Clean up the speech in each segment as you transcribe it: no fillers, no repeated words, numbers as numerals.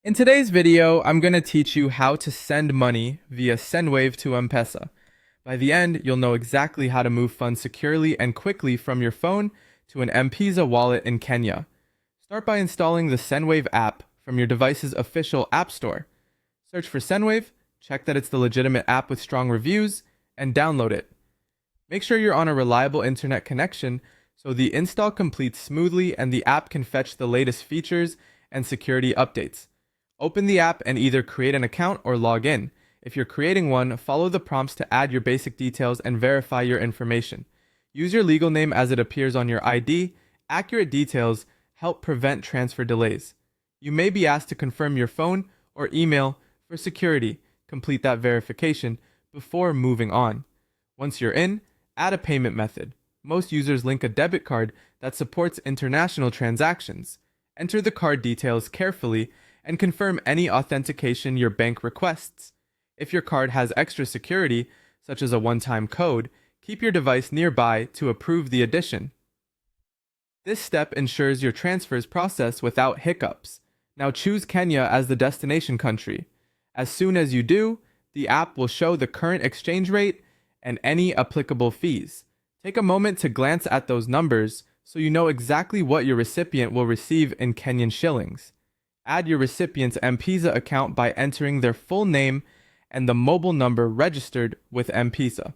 In today's video, I'm going to teach you how to send money via Sendwave to M-Pesa. By the end, you'll know exactly how to move funds securely and quickly from your phone to an M-Pesa wallet in Kenya. Start by installing the Sendwave app from your device's official app store. Search for Sendwave, check that it's the legitimate app with strong reviews, and download it. Make sure you're on a reliable internet connection so the install completes smoothly and the app can fetch the latest features and security updates. Open the app and either create an account or log in. If you're creating one, follow the prompts to add your basic details and verify your information. Use your legal name as it appears on your ID. Accurate details help prevent transfer delays. You may be asked to confirm your phone or email for security. Complete that verification before moving on. Once you're in, add a payment method. Most users link a debit card that supports international transactions. Enter the card details carefully and confirm any authentication your bank requests. If your card has extra security, such as a one-time code, keep your device nearby to approve the addition. This step ensures your transfers process without hiccups. Now choose Kenya as the destination country. As soon as you do, the app will show the current exchange rate and any applicable fees. Take a moment to glance at those numbers so you know exactly what your recipient will receive in Kenyan shillings. Add your recipient's M-Pesa account by entering their full name and the mobile number registered with M-Pesa.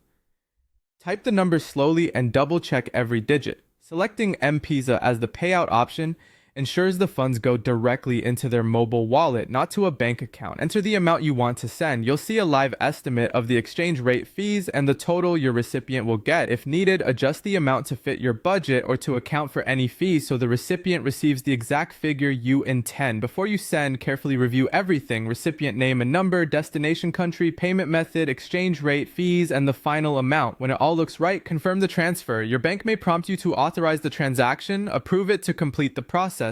Type the number slowly and double-check every digit. Selecting M-Pesa as the payout option ensures the funds go directly into their mobile wallet, not to a bank account. Enter the amount you want to send. You'll see a live estimate of the exchange rate, fees, and the total your recipient will get. If needed, adjust the amount to fit your budget or to account for any fees so the recipient receives the exact figure you intend. Before you send, carefully review everything: recipient name and number, destination country, payment method, exchange rate, fees, and the final amount. When it all looks right, confirm the transfer. Your bank may prompt you to authorize the transaction. Approve it to complete the process.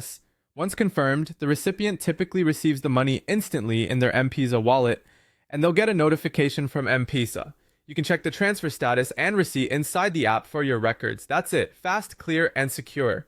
Once confirmed, the recipient typically receives the money instantly in their M-Pesa wallet, and they'll get a notification from M-Pesa. You can check the transfer status and receipt inside the app for your records. That's it. Fast, clear, and secure.